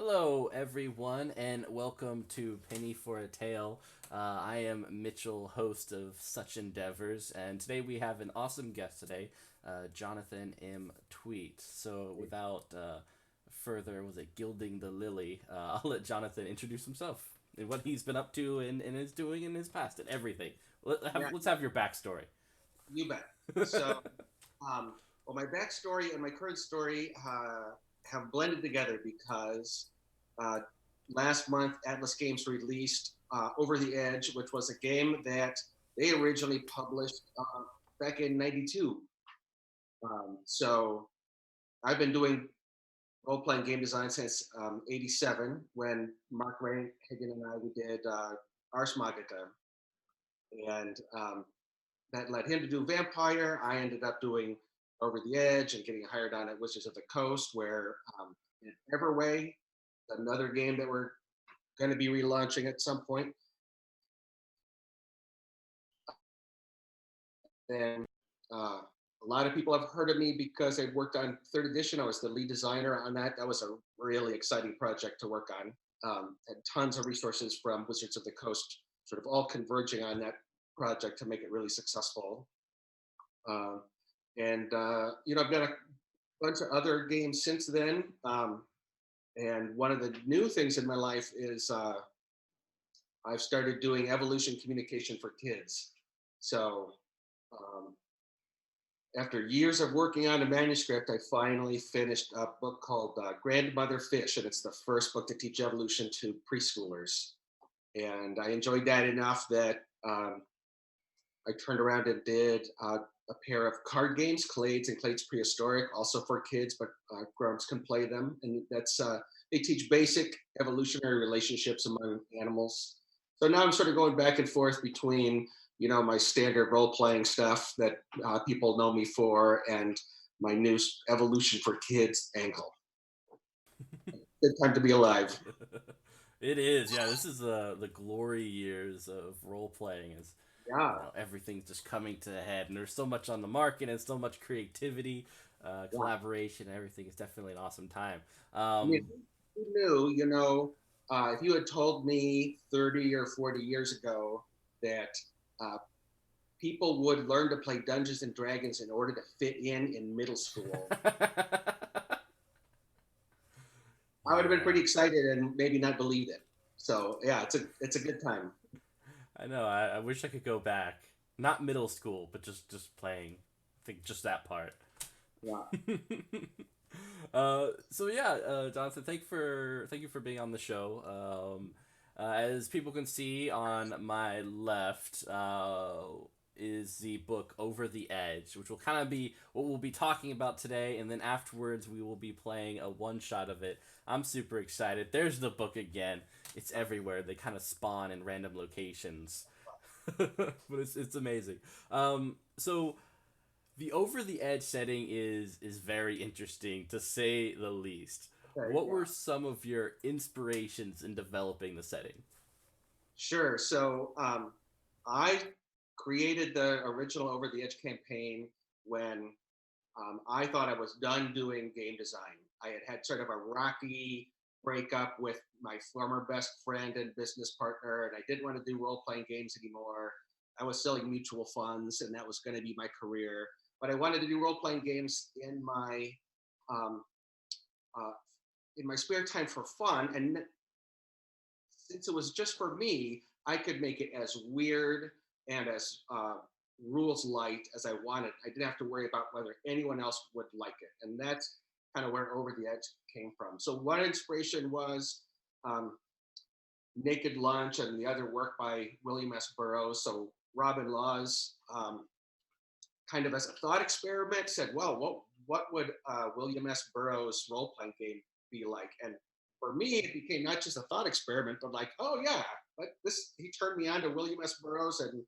Hello, everyone, and welcome to Penny for a Tale. I am Mitchell, host of Such Endeavors, and today we have an awesome guest today, Jonathan M. Tweet. So, without further, was it gilding the lily? I'll let Jonathan introduce himself and what he's been up to and is doing in his past and everything. Yeah, Let's have your backstory. you bet. So, um, well, my backstory and my current story have blended together because uh, last month Atlas Games released Over the Edge, which was a game that they originally published back in '92. So, I've been doing role playing game design since '87 when Mark Hagen and I we did Ars Magica, and that led him to do Vampire. I ended up doing Over the Edge and getting hired on at Wizards of the Coast, where in Everway, another game that we're going to be relaunching at some point. And a lot of people have heard of me because I worked on third edition. I was the lead designer on that. That was a really exciting project to work on. Had tons of resources from Wizards of the Coast, sort of all converging on that project to make it really successful. Uh, and I've got a bunch of other games since then. And one of the new things in my life is I've started doing evolution communication for kids. So um, after years of working on a manuscript, I finally finished a book called Grandmother Fish, and it's the first book to teach evolution to preschoolers. And I enjoyed that enough that I turned around and did a pair of card games, Clades and Clades Prehistoric, also for kids, but grown-ups can play them. And that's they teach basic evolutionary relationships among animals. So now I'm sort of going back and forth between, my standard role-playing stuff that people know me for, and my new evolution for kids angle. Good time to be alive. It is, yeah. This is the glory years of role playing. Is Yeah, everything's just coming to a head, and there's so much on the market and so much creativity, yeah. collaboration. Everything is definitely an awesome time. I mean, Um, who knew, if you had told me 30 or 40 years ago that uh, people would learn to play Dungeons and Dragons in order to fit in middle school, I would have been pretty yeah, excited and maybe not believed it. So yeah, it's a good time. I know. I wish I could go back. Not middle school, but just playing. I think just that part. Yeah, So yeah, Jonathan, thank you for being on the show. As people can see on my left, is the book Over the Edge, which will kind of be what we'll be talking about today, and then afterwards we will be playing a one shot of it. I'm super excited. There's the book again. It's everywhere. They kind of spawn in random locations, but it's amazing. So the over the edge setting is very interesting to say the least. okay, What yeah, were some of your inspirations in developing the setting? sure. So I created the original Over the Edge campaign when I thought I was done doing game design. I had sort of a rocky breakup with my former best friend and business partner, and I didn't want to do role playing games anymore. I was selling mutual funds, and that was going to be my career. But I wanted to do role playing games um, uh, in my spare time for fun. And since it was just for me, I could make it as weird and as rules light as I wanted. I didn't have to worry about whether anyone else would like it. And that's kind of where Over the Edge came from. So one inspiration was um, Naked Lunch and the other work by William S. Burroughs. So Robin Laws, kind of as a thought experiment, said, well, what would William S. Burroughs role playing game be like? And for me, it became not just a thought experiment, but like, oh yeah, but this he turned me on to William S. Burroughs, and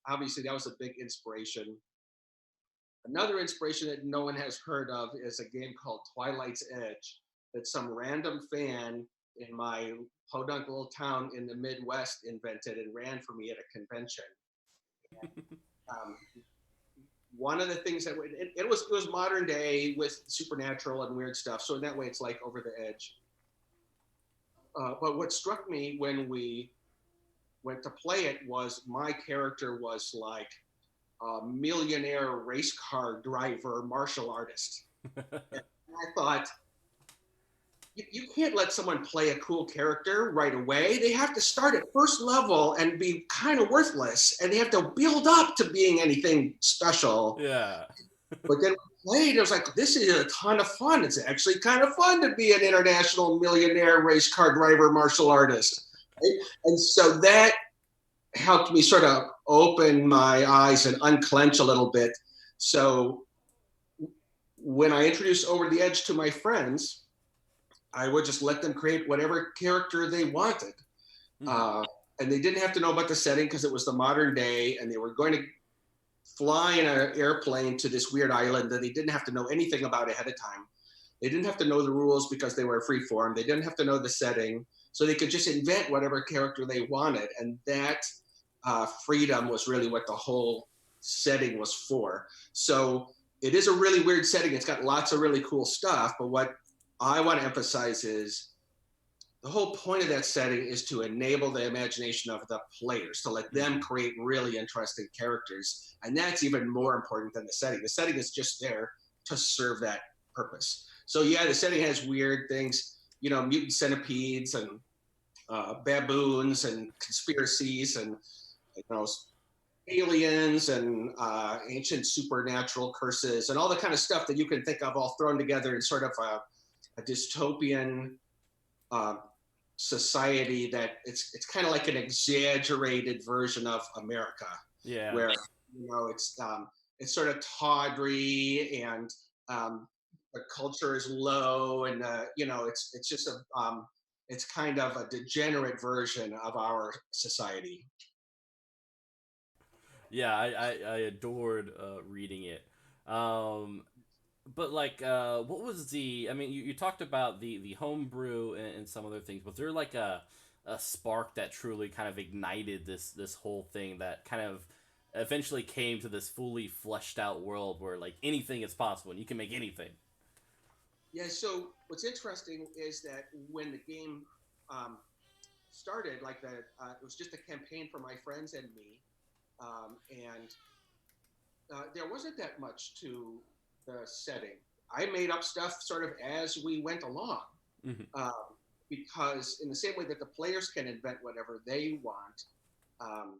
obviously that was a big inspiration. Another inspiration that no one has heard of is a game called Twilight's Edge that some random fan in my podunk little town in the Midwest invented and ran for me at a convention. Um, One of the things that it was modern day with supernatural and weird stuff. So in that way, it's like Over the Edge. but what struck me when we went to play it was my character was like a millionaire race car driver, martial artist. And I thought, you can't let someone play a cool character right away. They have to start at first level and be kind of worthless, and they have to build up to being anything special. Yeah. But then we played, it was like, this is a ton of fun. It's actually kind of fun to be an international millionaire race car driver martial artist. Right? And so that helped me sort of open my eyes and unclench a little bit. So when I introduced Over the Edge to my friends, I would just let them create whatever character they wanted. Mm-hmm. Uh, and they didn't have to know about the setting because it was the modern day and they were going to fly in an airplane to this weird island that they didn't have to know anything about ahead of time. They didn't have to know the rules because they were free form. They didn't have to know the setting. So they could just invent whatever character they wanted. And that freedom was really what the whole setting was for. So it is a really weird setting. It's got lots of really cool stuff. But what I want to emphasize is the whole point of that setting is to enable the imagination of the players, to let them create really interesting characters. And that's even more important than the setting. The setting is just there to serve that purpose. So yeah, the setting has weird things, you know, mutant centipedes and baboons and conspiracies and, you know, aliens and ancient supernatural curses and all the kind of stuff that you can think of all thrown together in sort of a dystopian uh, society that it's kind of like an exaggerated version of America, Yeah. where you know it's sort of tawdry and the culture is low and you know it's just a it's kind of a degenerate version of our society. Yeah, I adored reading it. Um, but like, what was the? I mean, you talked about the homebrew and some other things. Was there like a spark that truly kind of ignited this whole thing that kind of eventually came to this fully fleshed out world where like anything is possible and you can make anything? Yeah. So what's interesting is that when the game um, started, like it was just a campaign for my friends and me, and there wasn't that much to the setting. I made up stuff sort of as we went along, Hmm. um, because in the same way that the players can invent whatever they want, um,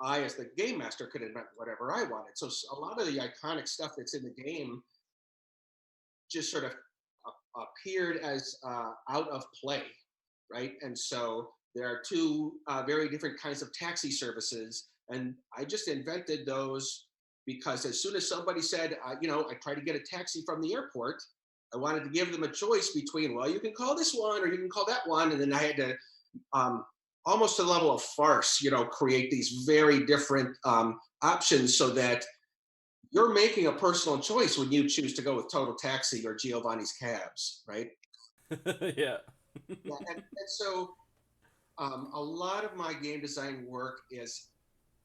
I, as the game master, could invent whatever I wanted. So a lot of the iconic stuff that's in the game just sort of appeared as out of play, right? And so there are two very different kinds of taxi services, and I just invented those because as soon as somebody said, you know, I tried to get a taxi from the airport, I wanted to give them a choice between, well, you can call this one or you can call that one, and then I had to um, almost to the level of farce, you know, create these very different options so that you're making a personal choice when you choose to go with Total Taxi or Giovanni's Cabs, right? Yeah. Yeah, and so a lot of my game design work is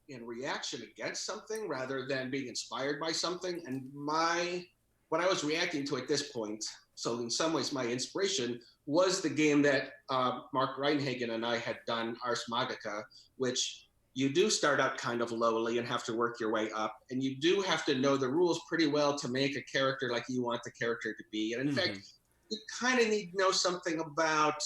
in reaction against something rather than being inspired by something. And what I was reacting to at this point, so in some ways, my inspiration was the game that Mark Reinhagen and I had done, Ars Magica, which you do start out kind of lowly and have to work your way up. And you do have to know the rules pretty well to make a character like you want the character to be. And in fact, Hmm. you kind of need to know something about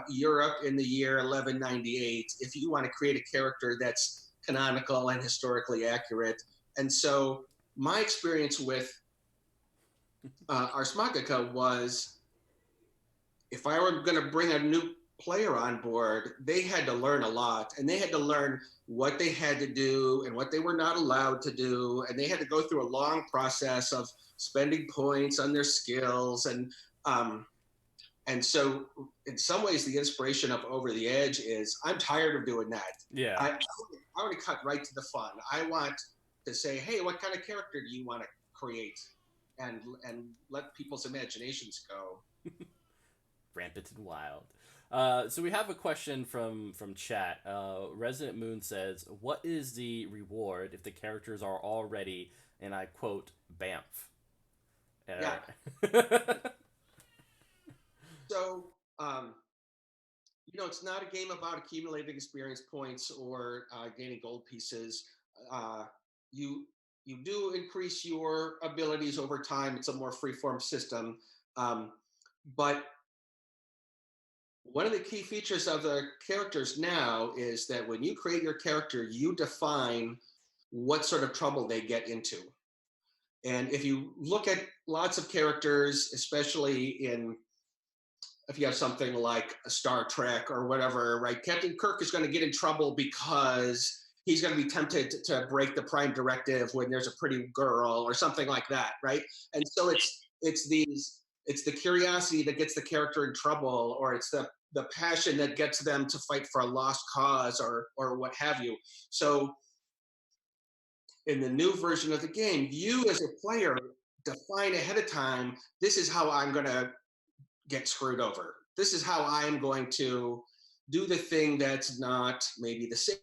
Europe in the year 1198 if you want to create a character that's canonical and historically accurate. And so my experience with Ars Magica was if I were going to bring a new player on board, they had to learn a lot and they had to learn what they had to do and what they were not allowed to do. And they had to go through a long process of spending points on their skills um, and so, in some ways, the inspiration of Over the Edge is I'm tired of doing that. Yeah. I want to cut right to the fun. I want to say, hey, what kind of character do you want to create, and let people's imaginations go. Rampant and wild. So we have a question from chat. Resident Moon says, "What is the reward if the characters are already, and I quote, Bamf?" Yeah. Uh, So um, it's not a game about accumulating experience points or gaining gold pieces. Uh, you you do increase your abilities over time. It's a more freeform system, um, but one of the key features of the characters now is that when you create your character, you define what sort of trouble they get into. And if you look at lots of characters, especially in if you have something like a Star Trek or whatever, right? Captain Kirk is going to get in trouble because he's going to be tempted to break the Prime Directive when there's a pretty girl or something like that, right? And so it's the curiosity that gets the character in trouble, or it's the passion that gets them to fight for a lost cause or what have you. So in the new version of the game, you as a player define ahead of time, this is how I'm going to get screwed over. This is how I'm going to do the thing that's not maybe the same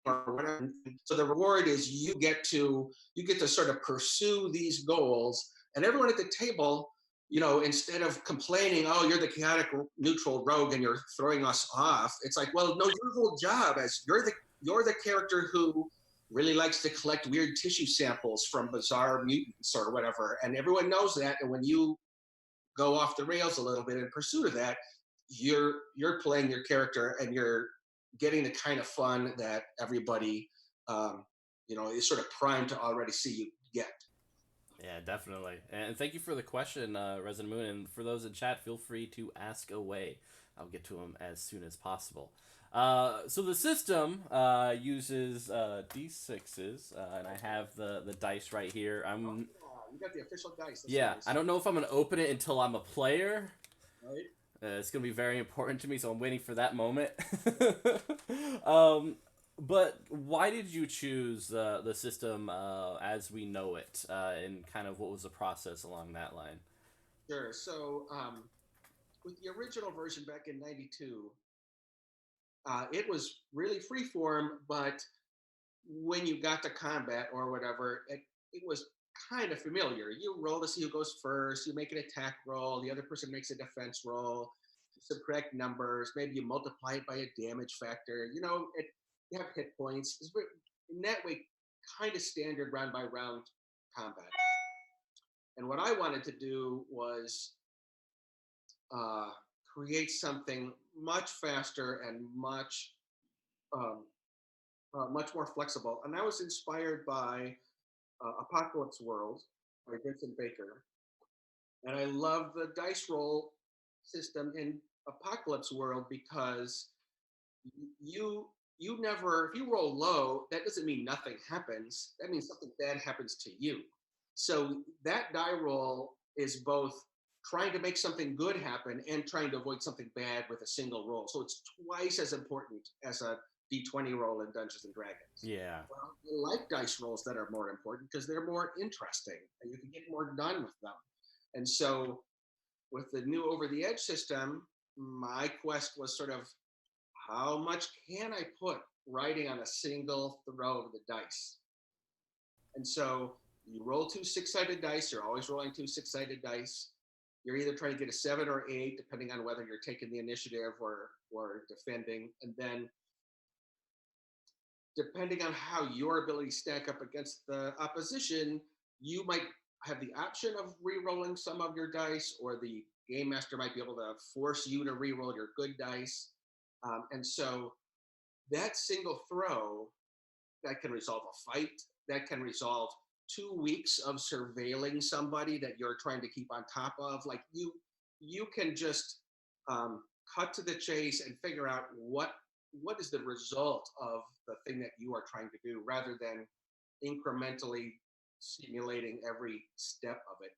or whatever. So the reward is you get to sort of pursue these goals, and everyone at the table, instead of complaining, oh, you're the chaotic neutral rogue and you're throwing us off, it's like, well, no, your whole job as you're the character who really likes to collect weird tissue samples from bizarre mutants or whatever, and everyone knows that. And when you go off the rails a little bit in pursuit of that, you're playing your character and you're getting the kind of fun that everybody is sort of primed to already see you get. Yeah, definitely. And thank you for the question, Resident Moon. And for those in chat, feel free to ask away. I'll get to them as soon as possible. So the system uses d6s, and I have the dice right here. You got the official dice. That's Yeah, nice. I don't know if I'm gonna open it until I'm a player. Right? It's gonna be very important to me, so I'm waiting for that moment. um, but why did you choose the system as we know it, and kind of what was the process along that line? Sure. So with the original version back in '92, it was really freeform, but when you got to combat or whatever, it was kind of familiar. You roll to see who goes first, you make an attack roll, the other person makes a defense roll, you subtract numbers, maybe you multiply it by a damage factor. You have hit points. In that way, kind of standard round by round combat. And what I wanted to do was uh, create something much faster and um, much more flexible. And I was inspired by Apocalypse World by Vincent Baker. And I love the dice roll system in Apocalypse World because you you never if you roll low, that doesn't mean nothing happens. That means something bad happens to you. So that die roll is both trying to make something good happen and trying to avoid something bad with a single roll. So it's twice as important as a d20 roll in Dungeons and Dragons. Yeah. Well, I like dice rolls that are more important because they're more interesting and you can get more done with them. And so with the new Over the Edge system, my quest was sort of how much can I put riding on a single throw of the dice? And so you roll two six-sided dice. You're always rolling two six-sided dice. You're either trying to get a 7 or 8, depending on whether you're taking the initiative or defending. And then depending on how your abilities stack up against the opposition, you might have the option of re-rolling some of your dice, or the game master might be able to force you to re-roll your good dice. And so that single throw that can resolve a fight, that can resolve 2 weeks of surveilling somebody that you're trying to keep on top of. Like you can just cut to the chase and figure out what is the result of the thing that you are trying to do, rather than incrementally simulating every step of it.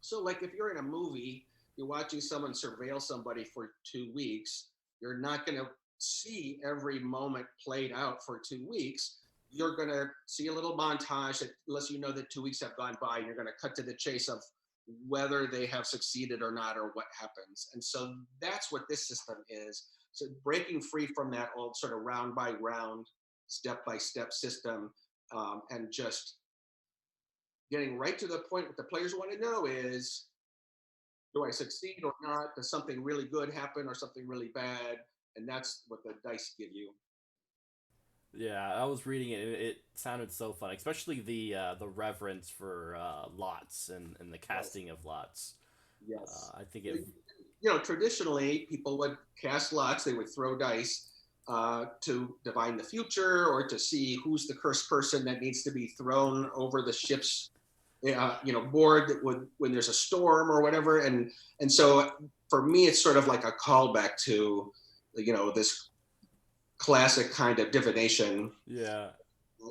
So, like if you're in a movie, you're watching someone surveil somebody for 2 weeks, you're not going to see every moment played out for 2 weeks. You're going to see a little montage that lets you know that 2 weeks have gone by, and you're going to cut to the chase of whether they have succeeded or not, or what happens. And so that's what this system is. So breaking free from that old sort of round by round, step by step system, and just getting right to the point. What the players want to know is, do I succeed or not? Does something really good happen or something really bad? And that's what the dice give you. Yeah, I was reading it. It sounded so fun, especially the reverence for lots and the Yes. casting of lots. Yes. I think it. Traditionally, people would cast lots. They would throw dice to divine the future or to see who's the cursed person that needs to be thrown over the ship's, board that would when there's a storm or whatever. And so for me, it's sort of like a callback to, this classic kind of divination. Yeah,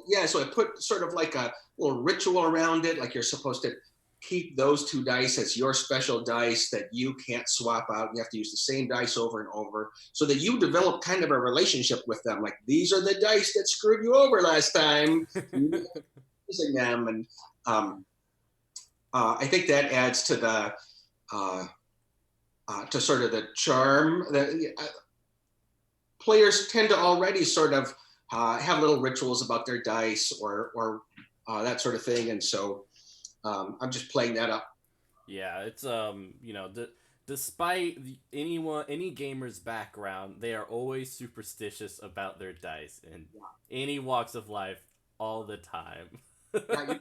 Yeah, so I put sort of like a little ritual around it, like you're supposed to keep those two dice as your special dice that you can't swap out. You have to use the same dice over and over so that you develop kind of a relationship with them. Like, these are the dice that screwed you over last time. Using them, and I think that adds to the uh, to sort of the charm that players tend to already sort of have little rituals about their dice or that sort of thing, and so I'm just playing that up. yeah. It's despite any gamer's background, they are always superstitious about their dice in Yeah, any walks of life all the time. yeah.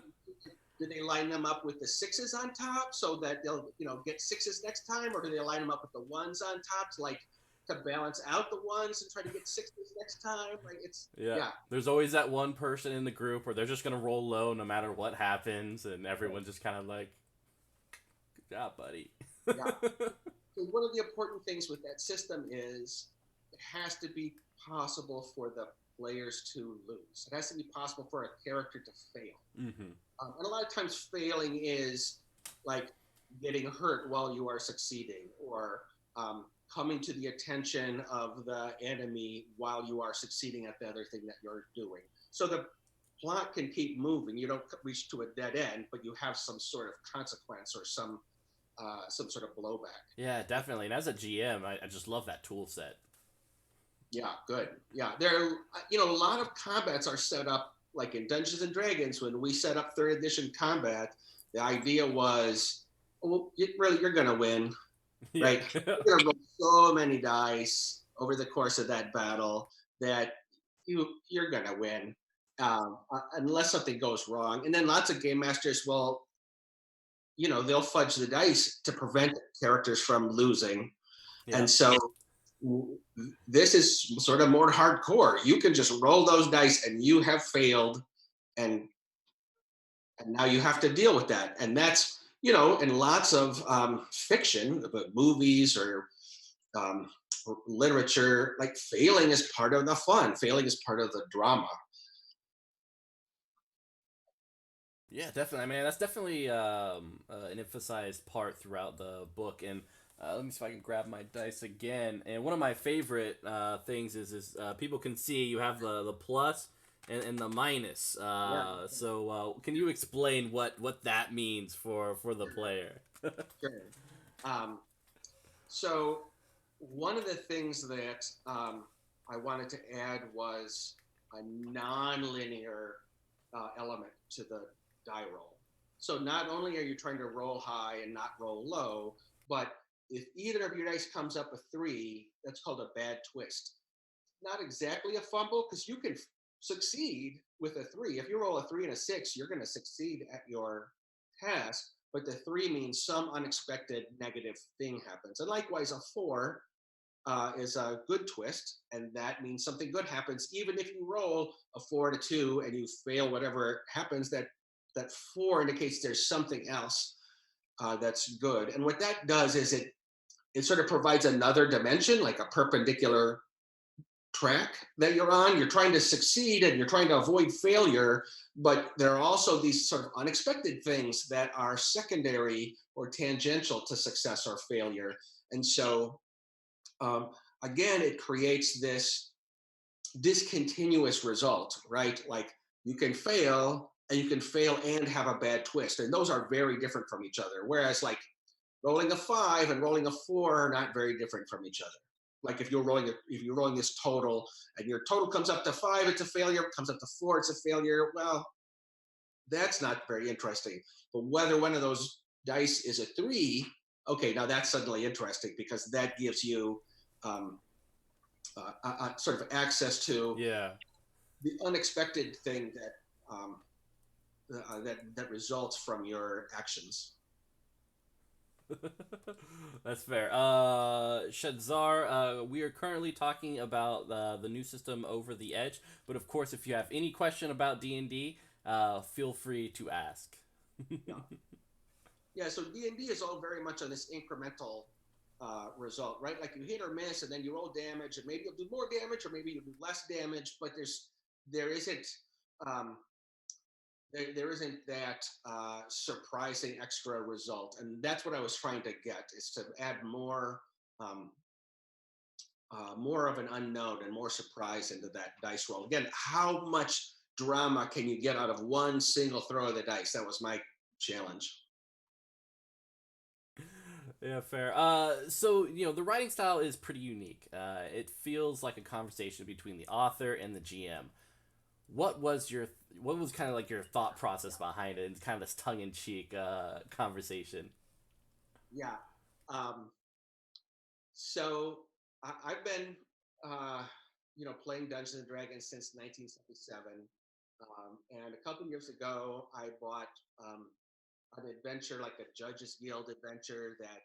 Do they line them up with the sixes on top so that they'll get sixes next time, or do they line them up with the ones on top to like to balance out the ones and try to get sixes next time? Like it's Yeah. yeah, There's always that one person in the group where they're just gonna roll low no matter what happens, and everyone's just kind of like, "Good job, buddy." yeah. So one of the important things with that system is it has to be possible for the players to lose. It has to be possible for a character to fail. hmm And a lot of times, failing is like getting hurt while you are succeeding, or coming to the attention of the enemy while you are succeeding at the other thing that you're doing. So the plot can keep moving. You don't reach to a dead end, but you have some sort of consequence or some sort of blowback. Yeah, definitely. And as a GM, I just love that tool set. Yeah, good. Yeah, a lot of combats are set up like in Dungeons and Dragons. When we set up third edition combat, the idea was, well, you're going to win, Yeah. right? You're going to roll so many dice over the course of that battle that you're going to win, unless something goes wrong. And then lots of game masters will, they'll fudge the dice to prevent characters from losing. Yeah. And so this is sort of more hardcore. You can just roll those dice and you have failed, and now you have to deal with that. And that's in lots of fiction, but movies um, or literature, like failing is part of the fun. Failing is part of the drama. Yeah, definitely. I mean, that's definitely an emphasized part throughout the book. And let me see if I can grab my dice again. And one of my favorite things is people can see you have the plus and the minus. Yeah, So can you explain what that means for the player? sure. Um, so one of the things that I wanted to add was a non-linear element to the die roll. So not only are you trying to roll high and not roll low, but if either of your dice comes up a 3, that's called a bad twist. Not exactly a fumble, because you can succeed with a 3. If you roll a 3 and a 6, you're going to succeed at your task, but the 3 means some unexpected negative thing happens. And likewise, a 4 is a good twist, and that means something good happens. Even if you roll a 4 and a 2 and you fail whatever happens, that 4 indicates there's something else that's good. And what that does is it sort of provides another dimension, like a perpendicular track that you're on. You're trying to succeed and you're trying to avoid failure, but there are also these sort of unexpected things that are secondary or tangential to success or failure. And so, um, again, it creates this discontinuous result, right? Like you can fail and you can fail and have a bad twist. And those are very different from each other. Whereas like rolling a 5 and rolling a 4 are not very different from each other. Like if you're rolling this total and your total comes up to 5, it's a failure. Comes up to 4, it's a failure. Well, that's not very interesting. But whether one of those dice is a 3 okay, now that's suddenly interesting because that gives you um, sort of access to Yeah. the unexpected thing that that results from your actions. That's fair. Shadzar, we are currently talking about the new system Over the Edge, but of course, if you have any question about D&D, feel free to ask. Yeah, yeah. So D&D is all very much on this incremental result, right? Like you hit or miss, and then you roll damage, and maybe you'll do more damage, or maybe you'll do less damage. But there isn't um, there isn't that surprising extra result, and that's what I was trying to get is to add um, more of an unknown and more surprise into that dice roll. Again, how much drama can you get out of one single throw of the dice? That was my challenge. Yeah, fair. So the writing style is pretty unique. It feels like a conversation between the author and the GM. What was your what was kind of like your thought process behind it, and kind of this tongue in cheek conversation? Yeah. Um, so I've been, uh, playing Dungeons and Dragons since 1977. And a couple years ago, I bought um, an adventure, like a Judges Guild adventure that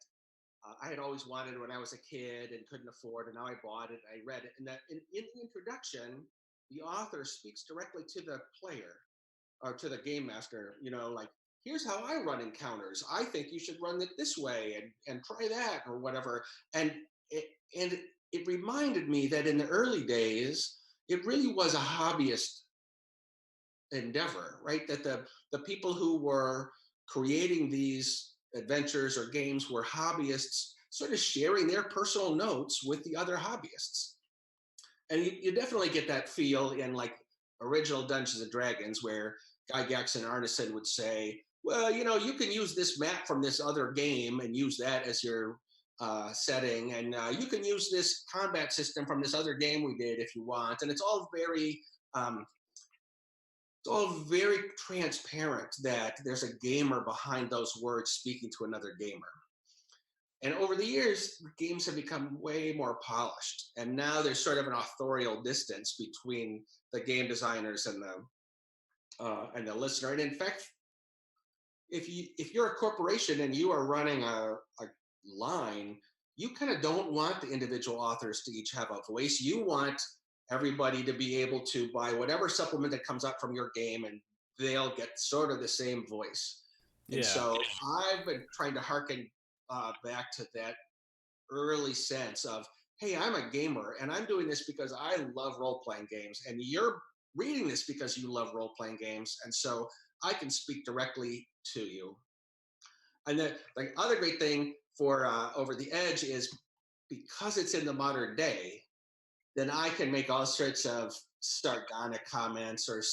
I had always wanted when I was a kid and couldn't afford, and now I bought it. I read it, and that in the introduction, the author speaks directly to the player or to the game master. Like, here's how I run encounters. I think you should run it this way and try that or whatever. And it and it reminded me that in the early days, it really was a hobbyist endeavor, right? That the people who were creating these adventures or games were hobbyists, sort of sharing their personal notes with the other hobbyists. And you definitely get that feel in like original Dungeons and Dragons, where Gygax and Arneson would say, "Well, you can use this map from this other game and use that as your setting, and you can use this combat system from this other game we did if you want." And um, it's all very transparent that there's a gamer behind those words speaking to another gamer. And over the years, games have become way more polished, and now there's sort of an authorial distance between the game designers and the listener. And in fact, if you're a corporation and you are running a line, you kind of don't want the individual authors to each have a voice. You want everybody to be able to buy whatever supplement that comes out from your game, and they'll get sort of the same voice. And Yeah. so I've been trying to harken back to that early sense of, hey, I'm a gamer and I'm doing this because I love role playing games, and you're reading this because you love role playing games, and so I can speak directly to you. And the other great thing for Over the Edge is because it's in the modern day, then I can make all sorts of sardonic comments or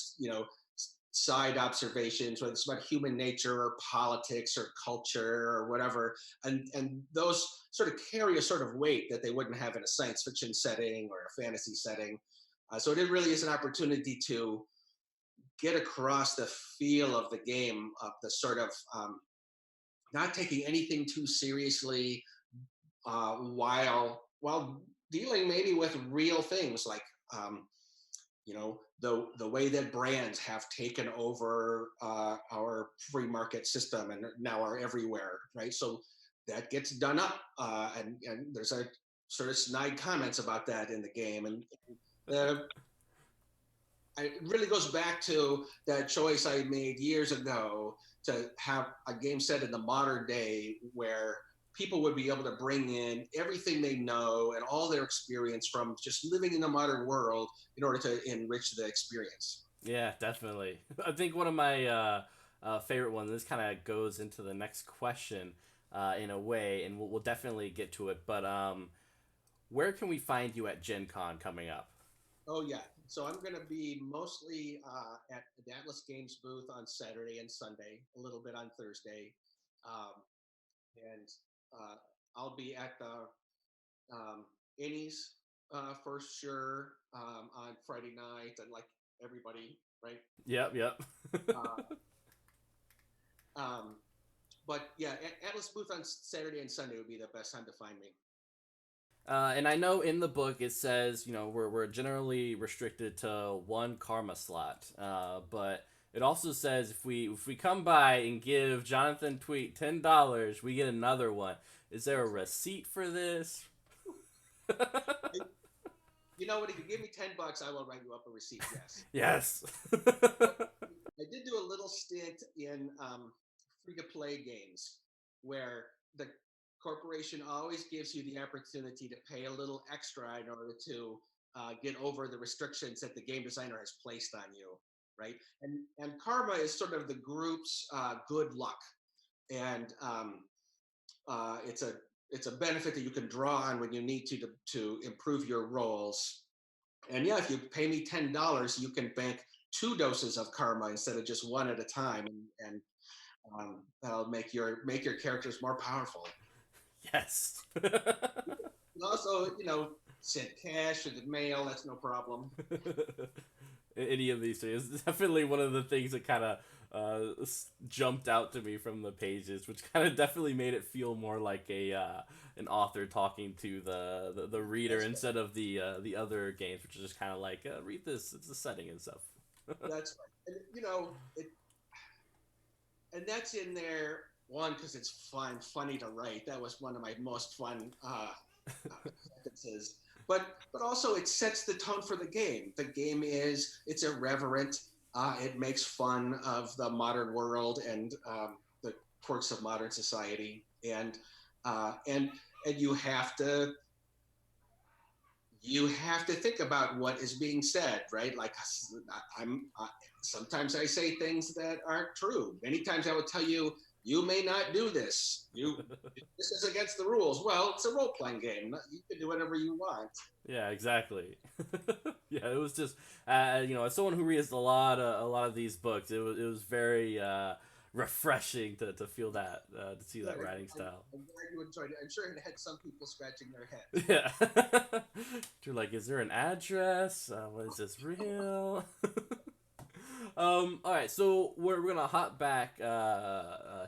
side observations, whether it's about human nature or politics or culture or whatever, and those sort of carry a sort of weight that they wouldn't have in a science fiction setting or a fantasy setting. So it really is an opportunity to get across the feel of the game, of the sort of not taking anything too seriously, while dealing maybe with real things like the way that brands have taken over our free market system and now are everywhere, right? So that gets done up, and there's a sort of snide comments about that in the game, and uh, it really goes back to that choice I made years ago to have a game set in the modern day where people would be able to bring in everything they know and all their experience from just living in the modern world in order to enrich the experience. Yeah, definitely. I think one of my favorite ones. This kind of goes into the next question in a way, and we'll definitely get to it. But where can we find you at Gen Con coming up? Oh yeah. So I'm going to be mostly at the Atlas Games booth on Saturday and Sunday, a little bit on Thursday, um, and uh, I'll be at the Innies for sure on Friday night, and like everybody, right? Yep, yep. Uh, um, but yeah, Atlas booth on Saturday and Sunday would be the best time to find me. And I know in the book it says, we're generally restricted to one karma slot. But it also says if we come by and give Jonathan Tweet $10, we get another one. Is there a receipt for this? You know what? If you give me $10, I will write you up a receipt. Yes. Yes. I did do a little stint in free-to-play games where the corporation always gives you the opportunity to pay a little extra in order to get over the restrictions that the game designer has placed on you, right? And karma is sort of the group's good luck, and it's a benefit that you can draw on when you need to improve your roles. And yeah, if you pay me $10, you can bank 2 doses of karma instead of just one at a time, and that'll make your characters more powerful. Yes. And also, send cash or the mail. That's no problem. Any of these things. It's definitely one of the things that kind of jumped out to me from the pages, which kind of definitely made it feel more like an author talking to the reader instead of the other games, which is just kind of like read this. It's the setting and stuff. That's right. And and that's in there one because it's funny to write. That was one of my most fun sentences. But also it sets the tone for the game. The game it's irreverent. It makes fun of the modern world and the quirks of modern society, and you have to think about what is being said, right? Like sometimes I say things that aren't true. Many times I will tell you, you may not do this. This is against the rules. Well, it's a role-playing game. You can do whatever you want. Yeah, exactly. Yeah, it was just as someone who reads a lot of these books, it was very refreshing to feel that to see that writing style. I'm glad you enjoyed it. I'm sure it had some people scratching their heads. Yeah. You're like, is there an address? Is this real? All right, so we're gonna hop back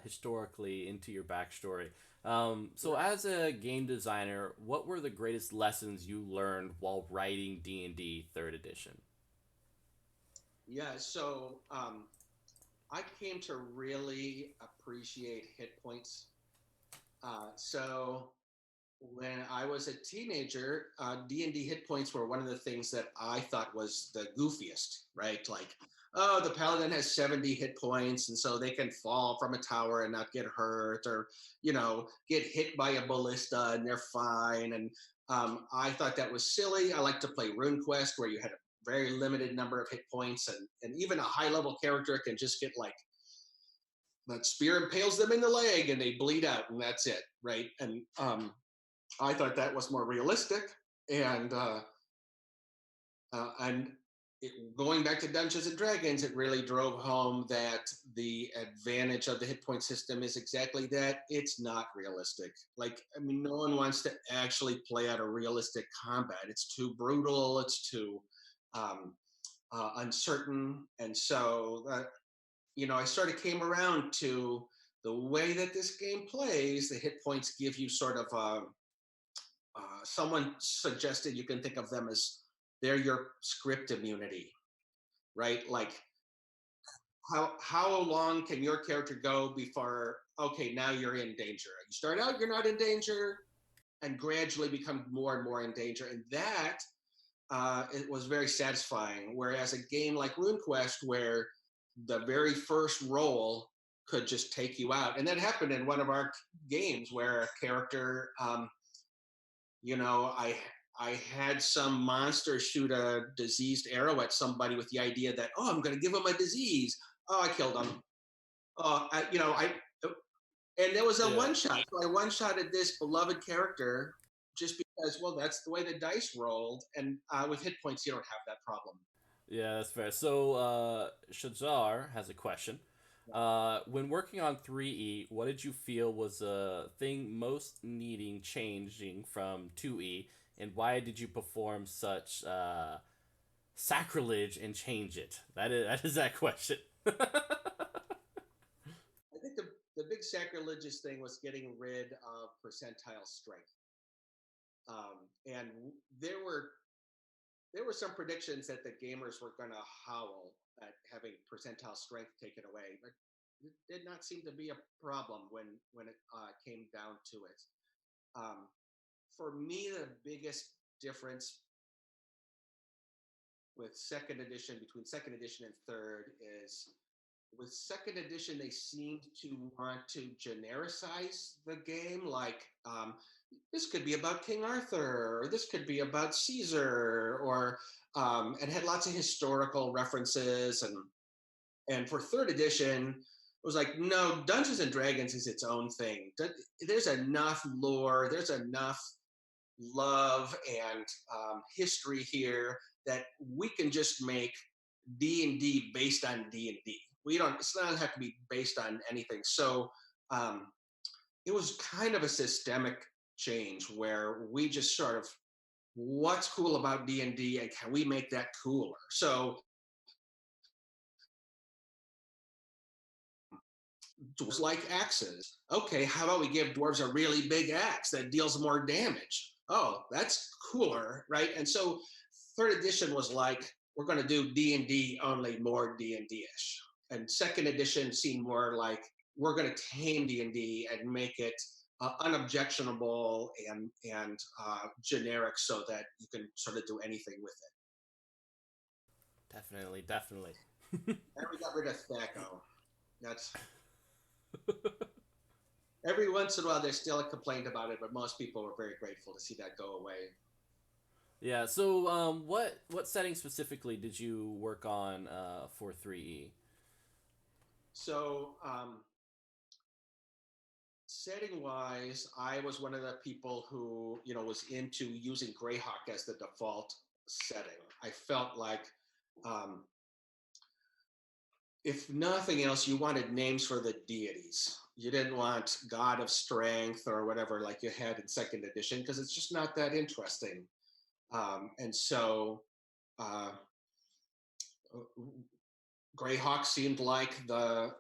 historically into your backstory. So as a game designer, what were the greatest lessons you learned while writing D&D Third Edition? Yeah, so I came to really appreciate hit points. So when I was a teenager, D&D hit points were one of the things that I thought was the goofiest, right? Like, oh, the paladin has 70 hit points, and so they can fall from a tower and not get hurt, or get hit by a ballista and they're fine. And I thought that was silly. I like to play RuneQuest, where you had a very limited number of hit points, and even a high level character can just get like that spear impales them in the leg and they bleed out, and that's it, right? And I thought that was more realistic, and going back to Dungeons and Dragons, it really drove home that the advantage of the hit point system is exactly that. It's not realistic. Like, I mean, no one wants to actually play out a realistic combat. It's too brutal. It's too uncertain, and so I sort of came around to the way that this game plays. The hit points give you sort of someone suggested you can think of them as they're your script immunity, right? Like how long can your character go before, okay, now you're in danger? You start out, you're not in danger, and gradually become more and more in danger. And that it was very satisfying. Whereas a game like RuneQuest, where the very first roll could just take you out, and that happened in one of our games where a character, I had some monster shoot a diseased arrow at somebody with the idea that, oh, I'm going to give him a disease. Oh, I killed him. And there was a one shot. So I one shotted this beloved character just because, well, that's the way the dice rolled. And with hit points, you don't have that problem. Yeah, that's fair. So Shazar has a question. When working on 3E, what did you feel was the thing most needing changing from 2E, and why did you perform such sacrilege and change it? That is that question. I think the big sacrilegious thing was getting rid of percentile strength. And there were some predictions that the gamers were going to howl at having percentile strength taken away, but it did not seem to be a problem when it came down to it. Um, for me, the biggest difference with second edition between second edition and third is with second edition they seemed to want to genericize the game, like this could be about King Arthur, or this could be about Caesar, or and had lots of historical references. And for third edition, it was like, no, Dungeons and Dragons is its own thing. There's enough lore, there's enough love and history here that we can just make D&D based on D&D. We don't. It's not have to be based on anything. So it was kind of a systemic change where we just sort of, what's cool about D&D and can we make that cooler? So dwarves like axes. Okay, how about we give dwarves a really big axe that deals more damage? Oh, that's cooler, right? And so third edition was like, we're going to do D&D, only more D&D-ish. And second edition seemed more like, we're going to tame D&D and make it unobjectionable and generic so that you can sort of do anything with it. Definitely, definitely. And we got rid of Thaco. That's every once in a while there's still a complaint about it, but most people were very grateful to see that go away. Yeah. So, what setting specifically did you work on for 3E? So, setting wise, I was one of the people who was into using Greyhawk as the default setting. I felt like if nothing else, you wanted names for the deities. You didn't want God of Strength or whatever like you had in second edition, because it's just not that interesting. And so Greyhawk seemed like a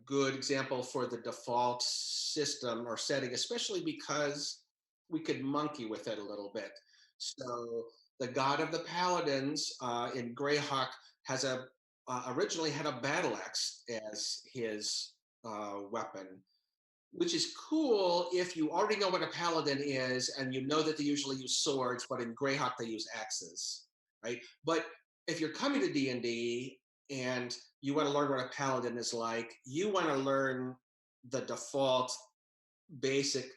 good example for the default system or setting, especially because we could monkey with it a little bit. So the God of the Paladins in Greyhawk has originally had a battle axe as his weapon, which is cool if you already know what a paladin is and you know that they usually use swords, but in Greyhawk they use axes, right? But if you're coming to D&D and you want to learn what a paladin is like, you want to learn the default basic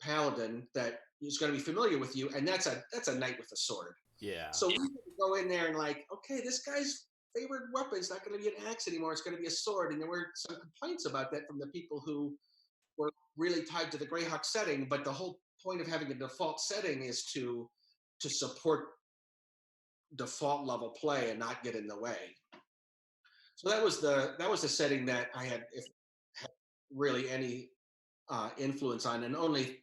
paladin that is going to be familiar with you, and that's a knight with a sword. Yeah. So we go in there and like, okay, this guy's favorite weapon is not going to be an axe anymore. It's going to be a sword. And there were some complaints about that from the people who were really tied to the Greyhawk setting. But the whole point of having a default setting is to support default level play and not get in the way. So that was the setting that I had really any influence on, and only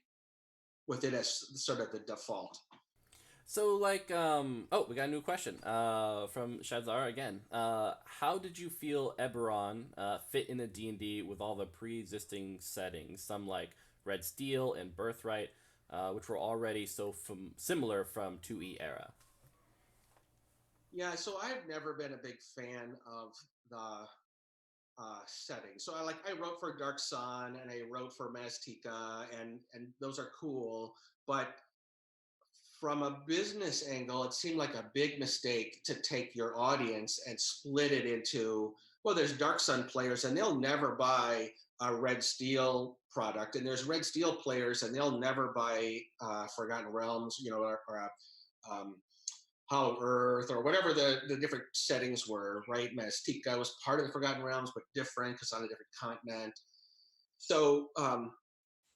with it as sort of the default. So, like, we got a new question from Shadzar again. How did you feel Eberron fit in a D&D with all the pre-existing settings, some like Red Steel and Birthright, which were already so similar from 2E era? Yeah, so I've never been a big fan of the setting. So I wrote for Dark Sun and I wrote for Maztica, and those are cool, but from a business angle, it seemed like a big mistake to take your audience and split it into, well, there's Dark Sun players and they'll never buy a Red Steel product, and there's Red Steel players and they'll never buy Forgotten Realms, or Hollow Earth, or whatever the different settings were, right? Maztica was part of the Forgotten Realms, but different because on a different continent. So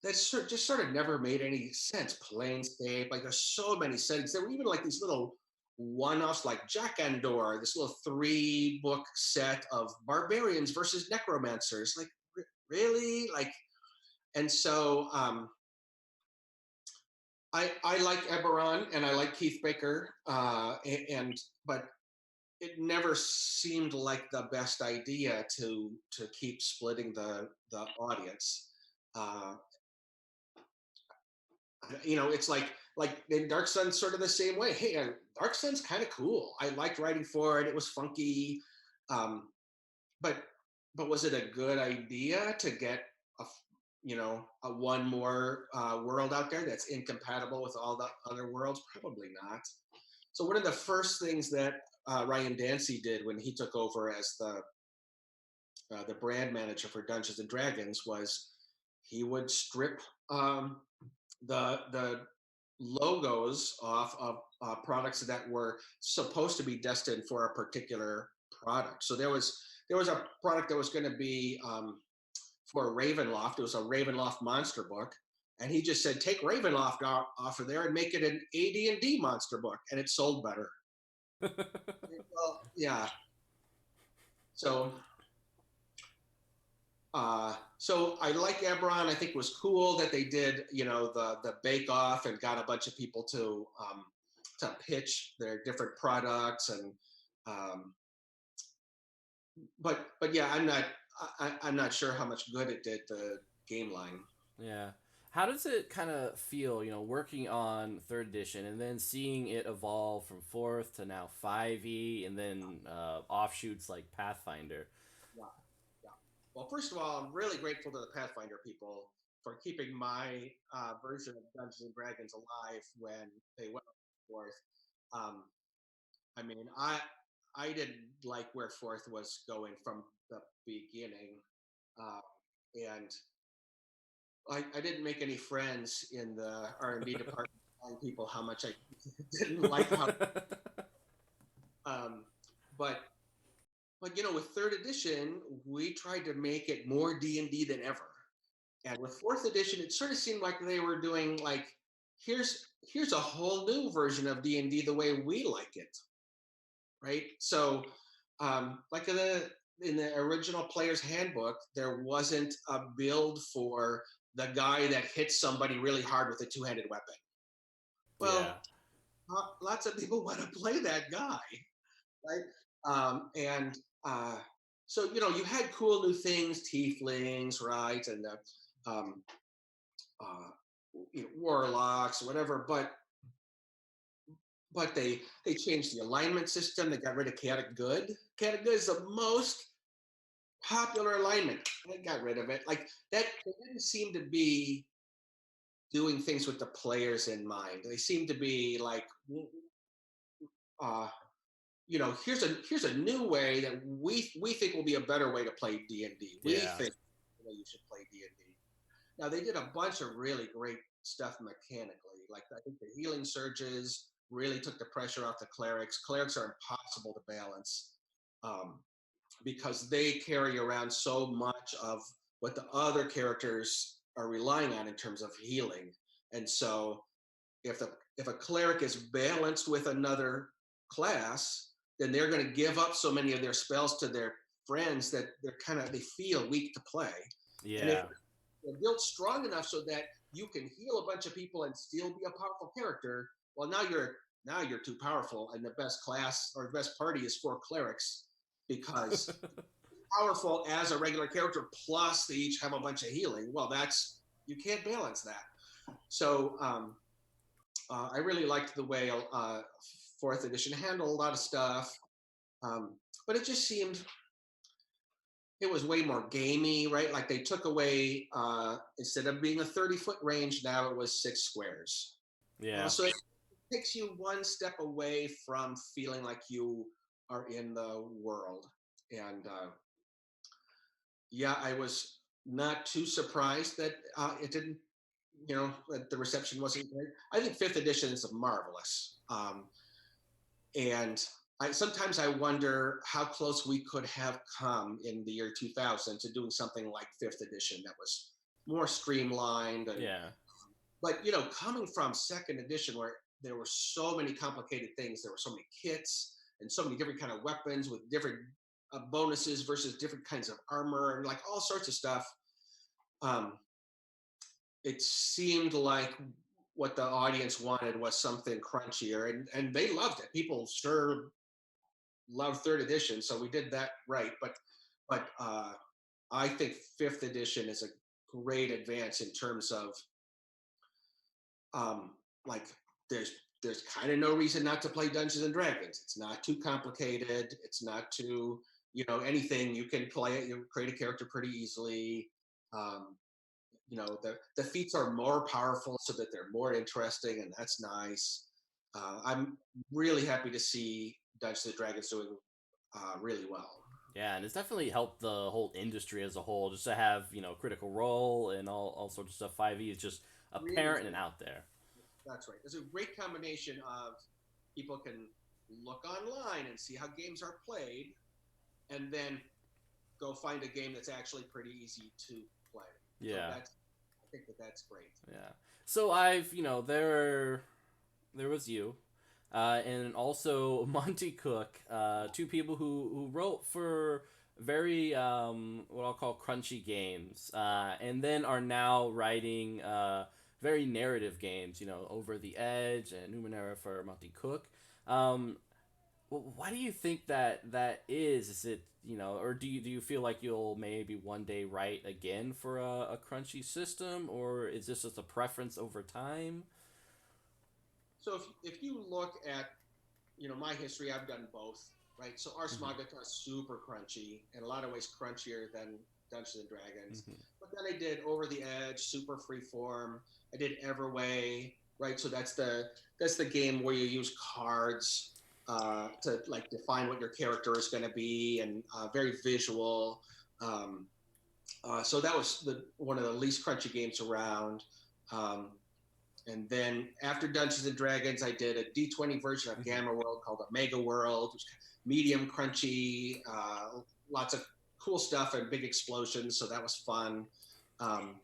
that just sort of never made any sense. Planescape, like there's so many settings. There were even like these little one-offs like Jack Andor, this little 3-book set of barbarians versus necromancers. Like, really? Like, and so I like Eberron and I like Keith Baker, but it never seemed like the best idea to keep splitting the audience. Uh, it's like in Dark Sun's sort of the same way. Hey, Dark Sun's kind of cool. I liked writing for it. It was funky, um, but was it a good idea to get a one more world out there that's incompatible with all the other worlds? Probably not. So one of the first things that Ryan Dancy did when he took over as the brand manager for Dungeons and Dragons was he would strip the logos off of products that were supposed to be destined for a particular product. So there was a product that was going to be for Ravenloft. It was a Ravenloft monster book, and he just said, take Ravenloft off of there and make it an AD&D monster book, and it sold better. Well, yeah. So so I like Eberron. I think it was cool that they did, the Bake Off and got a bunch of people to pitch their different products and um, but yeah, I'm not sure how much good it did the game line. Yeah. How does it kind of feel, working on third edition and then seeing it evolve from fourth to now 5e and then offshoots like Pathfinder? Yeah, yeah. Well, first of all, I'm really grateful to the Pathfinder people for keeping my version of Dungeons and Dragons alive when they went forth. Um, I mean, I didn't like where fourth was going from the beginning, uh, and I didn't make any friends in the R&D department telling people how much I didn't like how. Um, but with third edition, we tried to make it more D&D than ever. And with fourth edition, it sort of seemed like they were doing like, here's a whole new version of D&D the way we like it, right? So, like in the original player's handbook, there wasn't a build for the guy that hits somebody really hard with a two-handed weapon. Yeah. Well, lots of people want to play that guy, right? And so you had cool new things, tieflings, right, and the uh, warlocks, whatever. But they changed the alignment system. They got rid of chaotic good. Chaotic good is the most popular alignment. They got rid of it. Like that, they didn't seem to be doing things with the players in mind. They seem to be like, uh, here's a new way that we think will be a better way to play D&D. We Yeah. think the way you should play D&D. Now they did a bunch of really great stuff mechanically. Like I think the healing surges really took the pressure off the clerics. Clerics are impossible to balance um, because they carry around so much of what the other characters are relying on in terms of healing. And so if a cleric is balanced with another class, then they're going to give up so many of their spells to their friends that they feel weak to play. And if Yeah. they're built strong enough so that you can heal a bunch of people and still be a powerful character, well, now you're too powerful, and the best class or best party is four clerics because powerful as a regular character, plus they each have a bunch of healing. Well, you can't balance that. So I really liked the way fourth edition handled a lot of stuff, but it just seemed it was way more gamey, right? Like they took away instead of being a 30-foot range, now it was 6 squares. Yeah. So it takes you one step away from feeling like you are in the world. And yeah, I was not too surprised that it didn't, that the reception wasn't great. I think fifth edition is marvelous. And sometimes I wonder how close we could have come in the year 2000 to doing something like fifth edition that was more streamlined. Yeah. But coming from second edition where there were so many complicated things, there were so many kits and so many different kind of weapons with different bonuses versus different kinds of armor and like all sorts of stuff. It seemed like what the audience wanted was something crunchier, and they loved it. People sure love third edition, so we did that right. But I think fifth edition is a great advance in terms of like there's there's kind of no reason not to play Dungeons and Dragons. It's not too complicated. It's not too, anything. You can play it. You create a character pretty easily. Um, the feats are more powerful so that they're more interesting, and that's nice. I'm really happy to see Dungeons and Dragons doing really well. Yeah, and it's definitely helped the whole industry as a whole just to have, Critical Role and all sorts of stuff. 5e is just Really, apparent and out there. that's right. There's a great combination of people can look online and see how games are played, and then go find a game that's actually pretty easy to play. So Yeah. I think that's great. Yeah. So there was you, and also Monty Cook, two people who wrote for very what I'll call crunchy games, and then are now writing very narrative games. Over the Edge and Numenera for Monty Cook. Um, why do you think that is? Is it, or do you feel like you'll maybe one day write again for a crunchy system, or is this just a preference over time? So if you look at my history, I've done both, right? So Ars Mm-hmm. Magica is super crunchy, in a lot of ways crunchier than Dungeons and Dragons. Mm-hmm. But then I did Over the Edge, super freeform. I did Everway, right? So that's the game where you use cards to like define what your character is going to be, and very visual. Um, so that was one of the least crunchy games around. Um, and then after Dungeons and Dragons, I did a D20 version of Mm-hmm. Gamma World called Omega World, which medium crunchy, lots of cool stuff and big explosions. So that was fun. Um,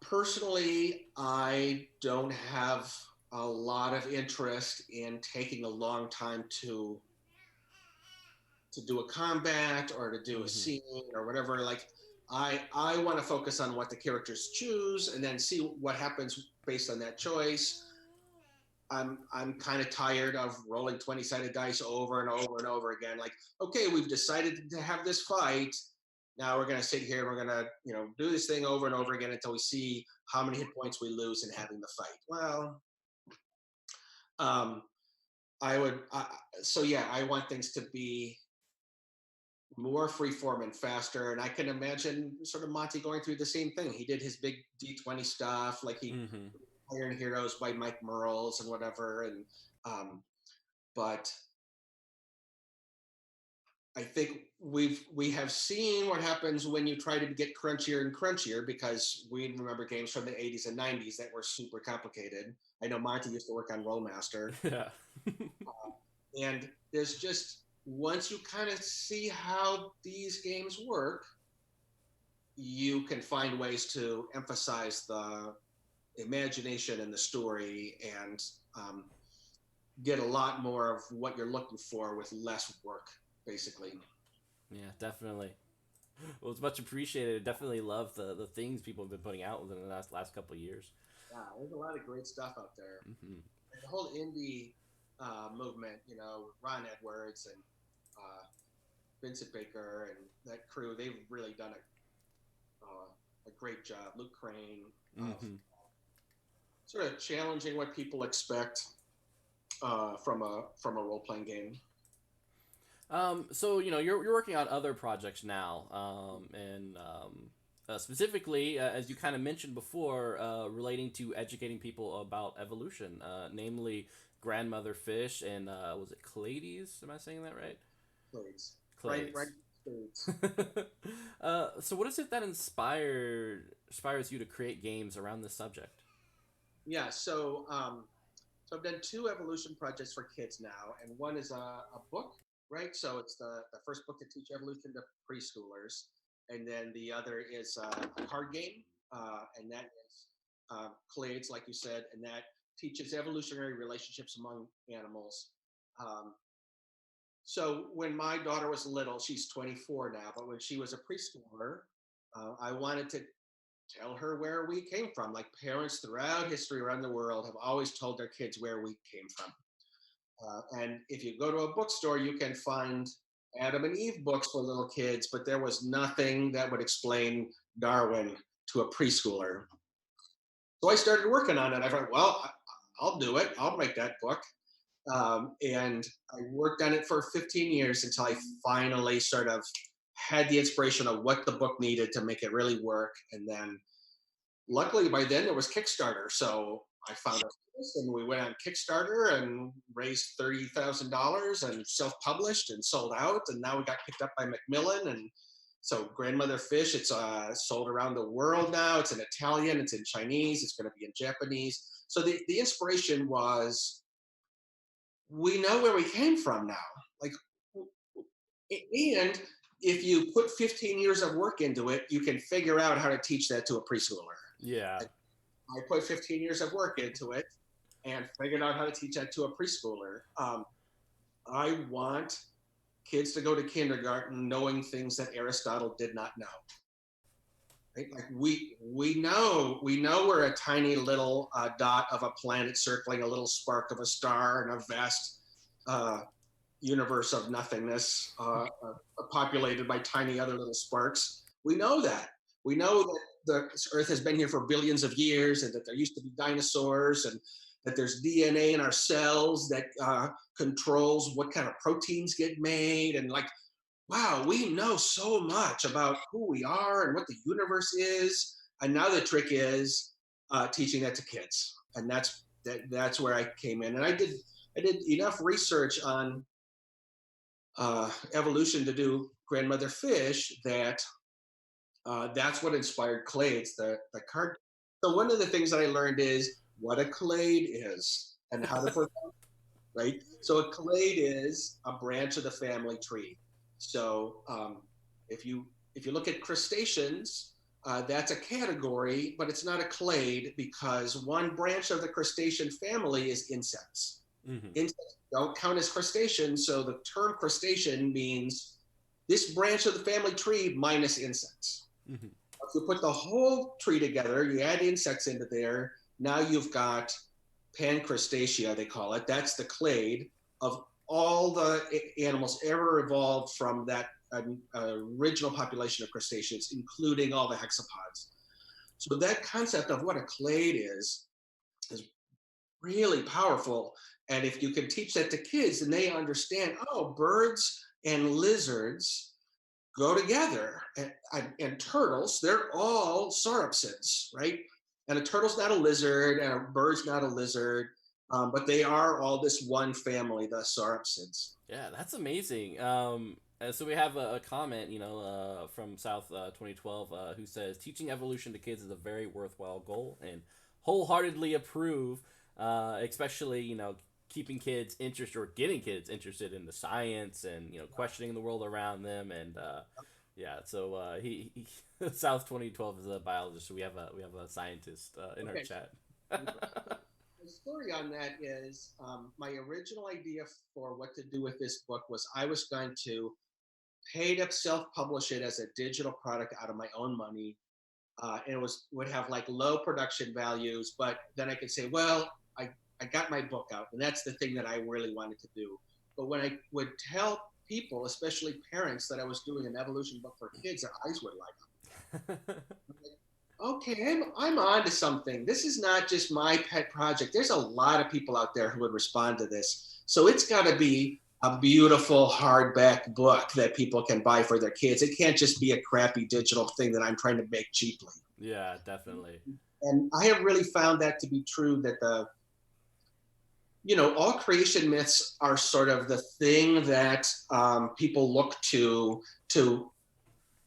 Personally, I don't have a lot of interest in taking a long time to do a combat or to do a Mm-hmm. scene or whatever. Like I want to focus on what the characters choose and then see what happens based on that choice. I'm kind of tired of rolling 20-sided dice over and over and over again. Like, okay, we've decided to have this fight. Now we're gonna sit here and we're gonna, do this thing over and over again until we see how many hit points we lose in having the fight. Well, um, I would. So yeah, I want things to be more freeform and faster. And I can imagine sort of Monty going through the same thing. He did his big D20 stuff, like he Mm-hmm. Iron Heroes by Mike Merles and whatever. And but I think we have seen what happens when you try to get crunchier and crunchier, because we remember games from the 80s and 90s that were super complicated. I know Monty used to work on Rollmaster, Yeah. and there's just once you kind of see how these games work, you can find ways to emphasize the imagination and the story, and get a lot more of what you're looking for with less work, basically. Yeah, definitely. Well, it's much appreciated. Definitely love the things people have been putting out within the last couple of years. Yeah, there's a lot of great stuff out there. Mm-hmm. And the whole indie movement, Ron Edwards and Vincent Baker and that crew, they've really done a great job. Luke Crane of Mm-hmm. sort of challenging what people expect from a role playing game. So you're working on other projects now, and specifically, as you kind of mentioned before, relating to educating people about evolution, namely grandmother fish and was it Clades? Am I saying that right? Blades. Right, Clades. Blades. So what is it that inspires you to create games around this subject? Yeah, so I've done two evolution projects for kids now, and one is a book, right? So it's the first book to teach evolution to preschoolers, and then the other is a card game, and that is Clades, like you said, and that teaches evolutionary relationships among animals. Um, so when my daughter was little, she's 24 now, but when she was a preschooler, I wanted to tell her where we came from. Like parents throughout history around the world have always told their kids where we came from. And if you go to a bookstore, you can find Adam and Eve books for little kids, but there was nothing that would explain Darwin to a preschooler. So I started working on it. I thought, well, I'll do it. I'll make that book. And I worked on it for 15 years until I finally sort of had the inspiration of what the book needed to make it really work. And then luckily by then there was Kickstarter. So I found out and we went on Kickstarter and raised $30,000 and self-published and sold out. And now we got picked up by Macmillan. And so Grandmother Fish, it's sold around the world now. It's in Italian, it's in Chinese, it's going to be in Japanese. So the inspiration was, we know where we came from now. Like, and if you put 15 years of work into it, you can figure out how to teach that to a preschooler. Yeah. I put 15 years of work into it and figured out how to teach that to a preschooler. I want kids to go to kindergarten knowing things that Aristotle did not know. Right? Like we know we're a tiny little dot of a planet circling a little spark of a star in a vast universe of nothingness, populated by tiny other little sparks. We know that. We know that the Earth has been here for billions of years, and that there used to be dinosaurs, and that there's DNA in our cells that controls what kind of proteins get made. And like, wow, we know so much about who we are and what the universe is. And now the trick is teaching that to kids. And that's where I came in. And I did enough research on evolution to do Grandmother Fish that that's what inspired Clades, the card. So one of the things that I learned is what a clade is and how to pronounce it, right? So a clade is a branch of the family tree. So if you look at crustaceans, that's a category, but it's not a clade because one branch of the crustacean family is insects. Mm-hmm. Insects don't count as crustaceans, so the term crustacean means this branch of the family tree minus insects. Mm-hmm. If you put the whole tree together, you add insects into there, now you've got pancrustacea, they call it. That's the clade of all the animals ever evolved from that original population of crustaceans, including all the hexapods. So that concept of what a clade is really powerful. And if you can teach that to kids and they understand, oh, birds and lizards go together, and turtles, they're all sauropsids, right? And a turtle's not a lizard, and a bird's not a lizard, but they are all this one family, the sauropsids. Yeah, that's amazing. So we have a comment, from South 2012, who says teaching evolution to kids is a very worthwhile goal and wholeheartedly approve, especially keeping kids interested or getting kids interested in the science and questioning the world around them. And so he South 2012 is a biologist, so we have a scientist in our chat. The story on that is my original idea for what to do with this book was I was going to pay to self-publish it as a digital product out of my own money, and it would have like low production values, but then I could say, well, I got my book out, and that's the thing that I really wanted to do. But when I would tell people, especially parents, that I was doing an evolution book for kids, their eyes would light up. Okay, I'm on to something. This is not just my pet project. There's a lot of people out there who would respond to this. So it's got to be a beautiful hardback book that people can buy for their kids. It can't just be a crappy digital thing that I'm trying to make cheaply. Yeah, definitely. And I have really found that to be true, that all creation myths are sort of the thing that people look to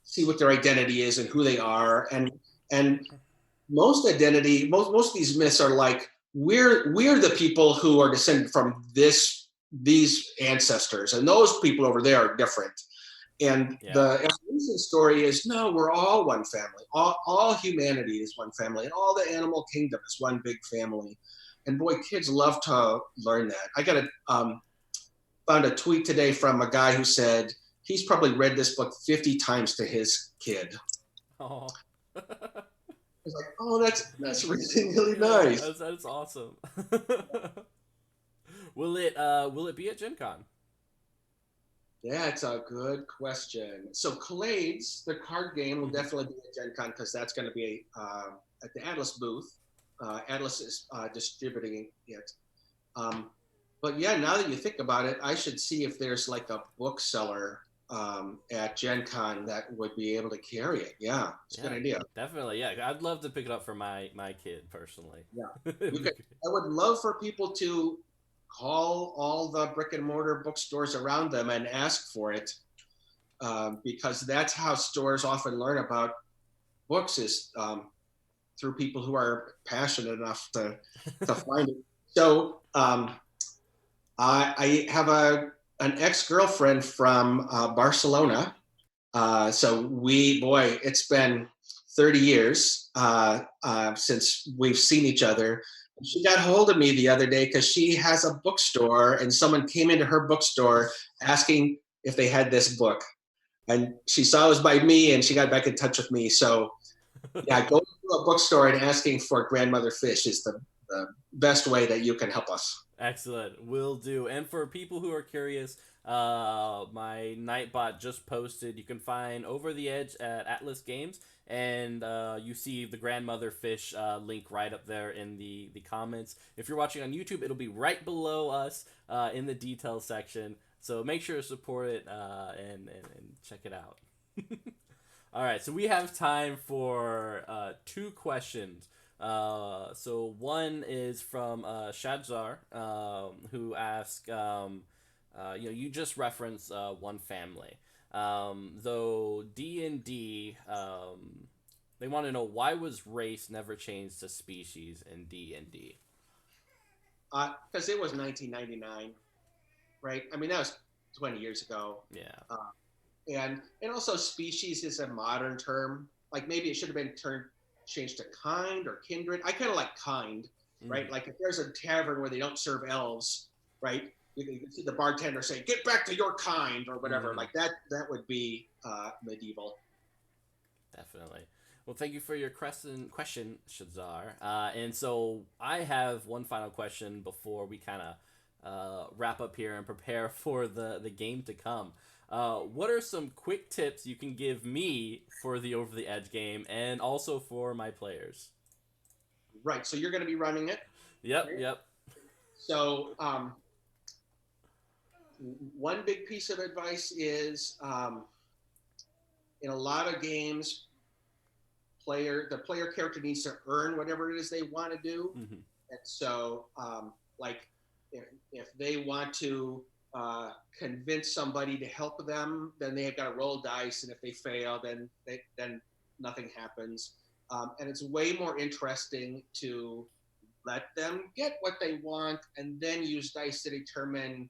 see what their identity is and who they are. And most of these myths are like, we're the people who are descended from these ancestors, and those people over there are different. And the evolution story is, no, we're all one family. All humanity is one family, and all the animal kingdom is one big family. And boy, kids love to learn that. I found a tweet today from a guy who said he's probably read this book 50 times to his kid. Oh. I was like, oh, that's really, really nice. That's awesome. Will it be at Gen Con? That's a good question. So Clades, the card game, will Hmm. definitely be at Gen Con because that's going to be at the Atlas booth. Atlas is distributing it. Um, but yeah, now that you think about it, I should see if there's like a bookseller at Gen Con that would be able to carry it. Yeah, it's a good Yeah, idea. definitely. Yeah, I'd love to pick it up for my kid personally. Yeah, It'd you be could. great. I would love for people to call all the brick and mortar bookstores around them and ask for it, because that's how stores often learn about books is through people who are passionate enough to find it. So I have an ex girlfriend from Barcelona. So boy, it's been 30 years since we've seen each other. She got hold of me the other day because she has a bookstore and someone came into her bookstore asking if they had this book. And she saw it was by me and she got back in touch with me. So yeah, going to a bookstore and asking for Grandmother Fish is the best way that you can help us. Excellent, will do. And for people who are curious, my Nightbot just posted. You can find Over the Edge at Atlas Games, and you see the Grandmother Fish link right up there in the comments. If you're watching on YouTube, it'll be right below us in the details section. So make sure to support it and check it out. All right, so we have time for two questions. So one is from Shadzar, who asks, you just referenced one family. Though D&D, they want to know why was race never changed to species in D&D? Because it was 1999, right? I mean, that was 20 years ago. Yeah. Uh, and also species is a modern term. Like maybe it should have been changed to kind or kindred. I kind of like kind, right? Mm-hmm. Like if there's a tavern where they don't serve elves, right? You can see the bartender say, "Get back to your kind" or whatever. Mm-hmm. Like that. That would be medieval. Definitely. Well, thank you for your question, Shazar. And so I have one final question before we kind of wrap up here and prepare for the game to come. What are some quick tips you can give me for the Over the Edge game and also for my players? Right. So you're going to be running it. Yep, Right? yep. So one big piece of advice is in a lot of games, the player character needs to earn whatever it is they want to do. Mm-hmm. And so, like, if they want to convince somebody to help them, then they've got to roll dice, and if they fail, then nothing happens. And it's way more interesting to let them get what they want, and then use dice to determine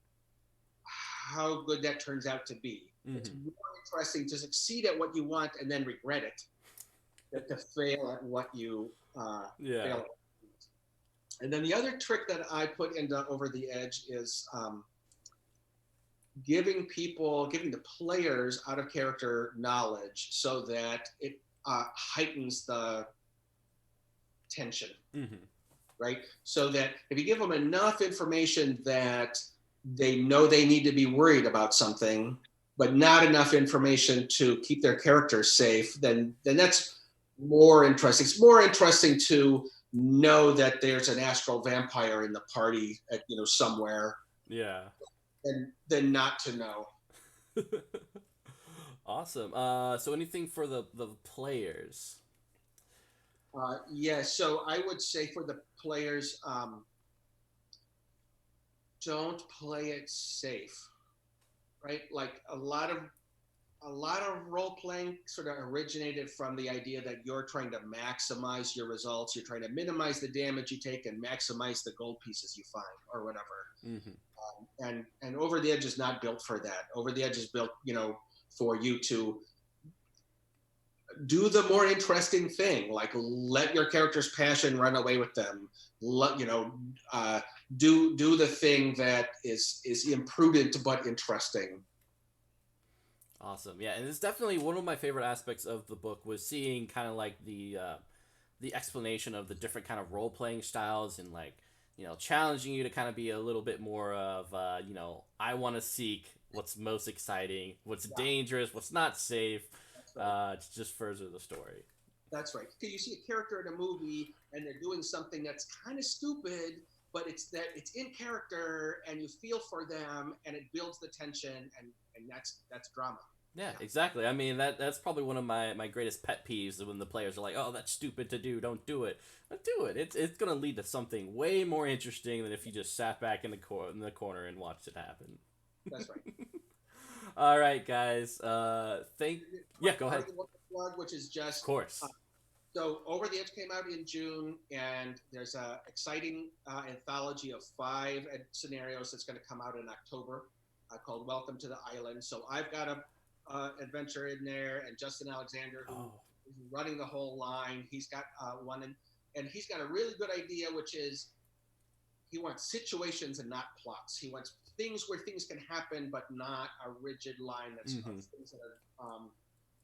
how good that turns out to be. It's Mm-hmm. more interesting to succeed at what you want and then regret it than to fail at what you Yeah. fail at. And then the other trick that I put into Over the Edge is giving the players out of character knowledge so that it heightens the tension, Mm-hmm. right? So that if you give them enough information that they know they need to be worried about something, but not enough information to keep their characters safe, then that's more interesting. It's more interesting to know that there's an astral vampire in the party at somewhere Yeah. than not to know. Awesome. So anything for the players? Yeah, so I would say for the players, don't play it safe, right? Like a lot of role playing sort of originated from the idea that you're trying to maximize your results. You're trying to minimize the damage you take and maximize the gold pieces you find or whatever. Mm-hmm. And Over the Edge is not built for that. Over the Edge is built, for you to do the more interesting thing, like let your character's passion run away with them. Let do the thing that is imprudent but interesting. Awesome. Yeah, and it's definitely one of my favorite aspects of the book was seeing kind of like the explanation of the different kind of role playing styles and like challenging you to kind of be a little bit more of, I want to seek what's most exciting, what's Yeah, dangerous, what's not safe, that's right. to just further the story. That's right. You see a character in a movie and they're doing something that's kind of stupid, but it's in character and you feel for them and it builds the tension and that's drama. Yeah, Yeah, exactly. I mean, that's probably one of my greatest pet peeves is when the players are like, "Oh, that's stupid to do. Don't do it." But do it. It's gonna lead to something way more interesting than if you just sat back in the corner and watched it happen. that's right. All right, guys. Yeah, go ahead. Part of the one plug, which is Of just course. so Over the Edge came out in June, and there's a exciting anthology of 5 scenarios that's going to come out in October called Welcome to the Island. So I've got a adventure in there, and Justin Alexander, who Oh. is running the whole line, he's got one, and he's got a really good idea, which is he wants situations and not plots. He wants things where things can happen, but not a rigid line that's Mm-hmm. of things that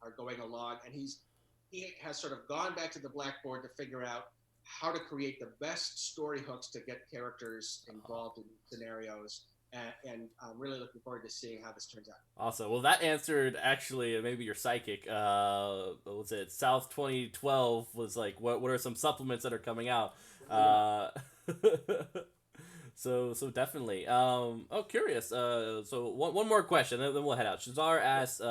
are going along. And he has sort of gone back to the blackboard to figure out how to create the best story hooks to get characters involved in scenarios. And I'm really looking forward to seeing how this turns out. Awesome. Well, that answered actually maybe your psychic. What was it? South 2012 was like, what are some supplements that are coming out? Uh, so definitely. Curious. So one more question, then we'll head out. Shazar asks,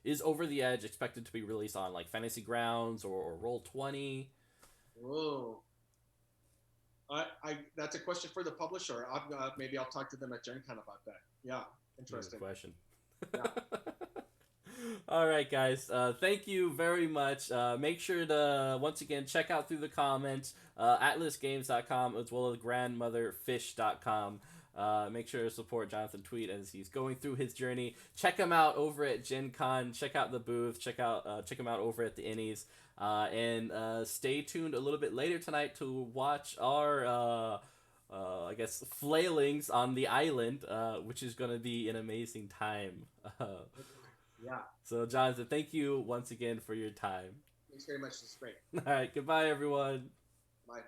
is Over the Edge expected to be released on like Fantasy Grounds or Roll 20? Whoa. That's a question for the publisher. Maybe I'll talk to them at Gen Con about that. Yeah, Good interesting. question. Yeah. All right, guys. Thank you very much. Make sure to once again check out through the comments atlasgames.com as well as grandmotherfish.com. Make sure to support Jonathan Tweet as he's going through his journey. Check him out over at Gen Con. Check out the booth. Check him out over at the Innies. And stay tuned a little bit later tonight to watch our I guess flailings on the island, which is going to be an amazing time. Yeah. So, Jonathan, thank you once again for your time. Thanks very much. This is great. All right, goodbye, everyone. Bye.